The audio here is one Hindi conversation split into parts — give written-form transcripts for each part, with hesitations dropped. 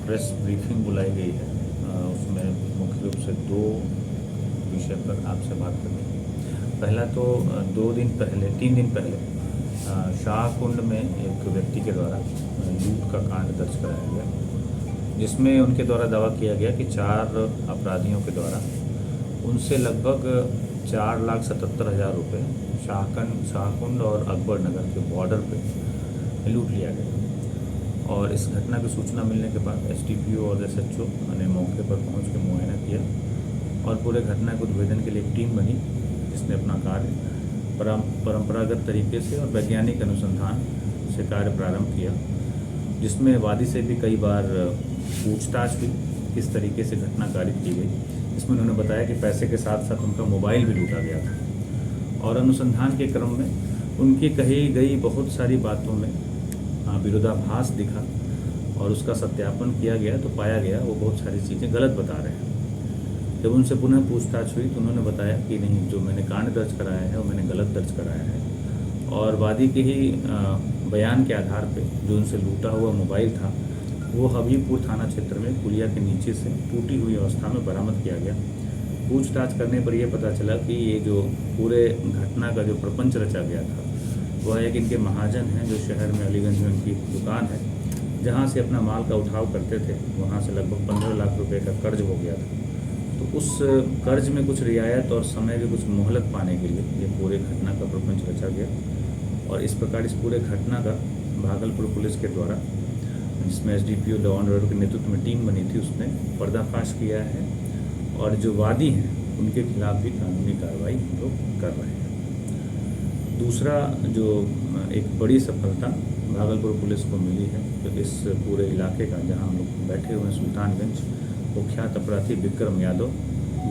प्रेस ब्रीफिंग बुलाई गई है। उसमें मुख्य रूप से दो विषय पर आपसे बात करनी है। पहला तो 3 दिन पहले शाहकुंड में एक व्यक्ति के द्वारा लूट का कांड दर्ज कराया गया, जिसमें उनके द्वारा दावा किया गया कि 4 अपराधियों के द्वारा उनसे लगभग 4,77,000 रुपये शाहकुंड और अकबर नगर के बॉर्डर पे लूट लिया गया। और इस घटना की सूचना मिलने के बाद एसडीपीओ और एसएचओ ने मौके पर पहुंच के मुआयना किया और पूरे घटना के उद्भेदन के लिए एक टीम बनी, जिसने अपना कार्य परंपरागत तरीके से और वैज्ञानिक अनुसंधान से कार्य प्रारंभ किया, जिसमें वादी से भी कई बार पूछताछ हुई, किस तरीके से घटना कारित की गई। इसमें उन्होंने बताया कि पैसे के साथ साथ उनका मोबाइल भी लूटा गया था और अनुसंधान के क्रम में उनकी कही गई बहुत सारी बातों में विरोधाभास दिखा और उसका सत्यापन किया गया तो पाया गया वो बहुत सारी चीज़ें गलत बता रहे हैं। जब उनसे पुनः पूछताछ हुई तो उन्होंने बताया कि नहीं, जो मैंने कांड दर्ज कराया है वो मैंने गलत दर्ज कराया है और वादी के ही बयान के आधार पे जो उनसे लूटा हुआ मोबाइल था वो हबीबपुर थाना क्षेत्र में पुलिया के नीचे से टूटी हुई अवस्था में बरामद किया गया। पूछताछ करने पर यह पता चला कि ये जो पूरे घटना का जो प्रपंच रचा गया था वह एक इनके महाजन हैं, जो शहर में अलीगंज में उनकी दुकान है, जहां से अपना माल का उठाव करते थे। वहां से लगभग 15 लाख रुपए का कर्ज हो गया था। तो उस कर्ज में कुछ रियायत और समय की कुछ मोहलत पाने के लिए ये पूरे घटना का प्रपंच रचा गया और इस प्रकार इस पूरे घटना का भागलपुर पुलिस के द्वारा, जिसमें एसडीपीओ लॉ एंड ऑर्डर के नेतृत्व में टीम बनी थी, उसने पर्दाफाश किया है और जो वादी हैं उनके खिलाफ भी कानूनी कार्रवाई हम लोग कर रहे हैं। दूसरा जो एक बड़ी सफलता भागलपुर पुलिस को मिली है, तो इस पूरे इलाके का, जहां हम लोग बैठे हुए हैं सुल्तानगंज, कुख्यात अपराधी विक्रम यादव,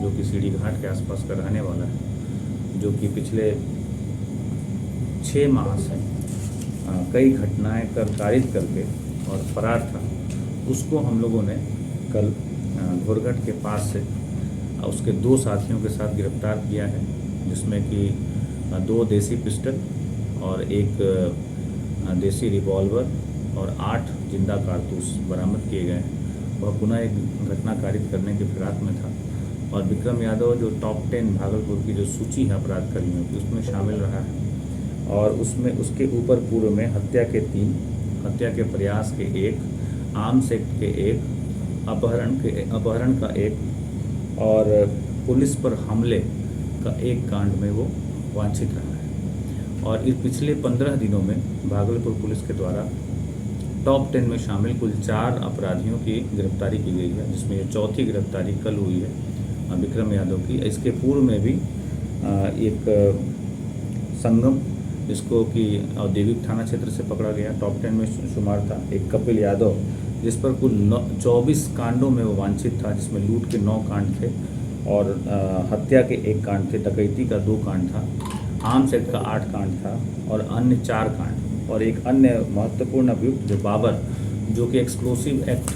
जो कि सीढ़ी घाट के आसपास का रहने वाला है, जो कि पिछले 6 माह से कई घटनाएं कारित करके और फरार था, उसको हम लोगों ने कल घोरघट के पास से उसके 2 साथियों के साथ गिरफ्तार किया है, जिसमें कि 2 देसी पिस्टल और 1 देसी रिवॉल्वर और 8 जिंदा कारतूस बरामद किए गए हैं। वह पुनः एक घटना कारित करने के फिराक में था और विक्रम यादव जो टॉप 10 भागलपुर की जो सूची है अपराध कर्मियों की, उसमें शामिल रहा है और उसमें उसके ऊपर पूर्व में हत्या के 3, हत्या के प्रयास के 1, आर्म्स एक्ट के 1, अपहरण का 1 और पुलिस पर हमले का 1 कांड में वो वांछित रहा है। और इस पिछले 15 दिनों में भागलपुर पुलिस के द्वारा टॉप 10 में शामिल कुल 4 अपराधियों की गिरफ्तारी की गई है, जिसमें ये 4थी गिरफ्तारी कल हुई है विक्रम यादव की। इसके पूर्व में भी एक संगम, जिसको कि औद्योगिक थाना क्षेत्र से पकड़ा गया, टॉप 10 में शुमार था। एक कपिल यादव, जिस पर कुल 24 कांडों में वो वांछित था, जिसमें लूट के 9 कांड थे और हत्या के 1 कांड थे, डकैती का 2 कांड था, आर्म्स एक्ट का 8 कांड था और अन्य 4 कांड। और एक अन्य महत्वपूर्ण अभियुक्त जो बाबर, जो कि एक्सप्लोसिव एक्ट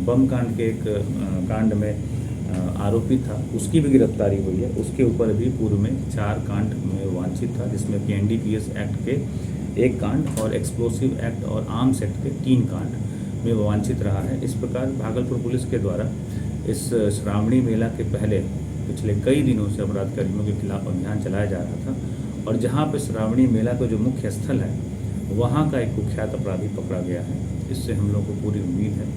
बम कांड के एक कांड में आरोपी था, उसकी भी गिरफ्तारी हुई है। उसके ऊपर भी पूर्व में 4 कांड में वांछित था, जिसमें कि एनडीपीएस एक्ट के 1 कांड और एक्सप्लोसिव एक्ट और आर्म्स एक्ट के 3 कांड में वांछित रहा है। इस प्रकार भागलपुर पुलिस के द्वारा इस श्रावणी मेला के पहले पिछले कई दिनों से अपराध कर्मियों के खिलाफ अभियान चलाया जा रहा था और जहां पर श्रावणी मेला का जो मुख्य स्थल है वहां का एक कुख्यात अपराधी पकड़ा गया है। इससे हम लोग को पूरी उम्मीद है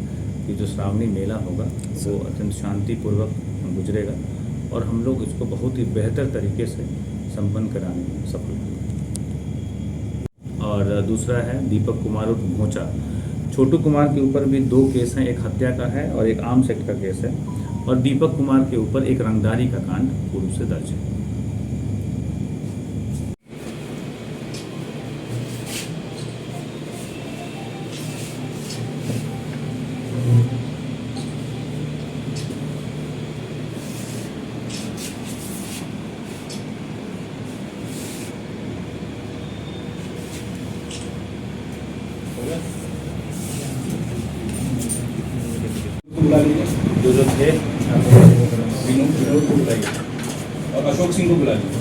कि जो श्रावणी मेला होगा वो अत्यंत शांतिपूर्वक गुजरेगा और हम लोग इसको बहुत ही बेहतर तरीके से संपन्न कराने में सफल होंगे। और दूसरा है दीपक कुमार उर्फ भोचा। छोटू कुमार के ऊपर भी 2 केस हैं, एक हत्या का है और एक आर्म्स एक्ट का केस है और दीपक कुमार के ऊपर एक रंगदारी का कांड पूर्व से दर्ज है। बुला लीजिए, जो थे विनोद को बुलाइए और अशोक सिंह को बुला लीजिए।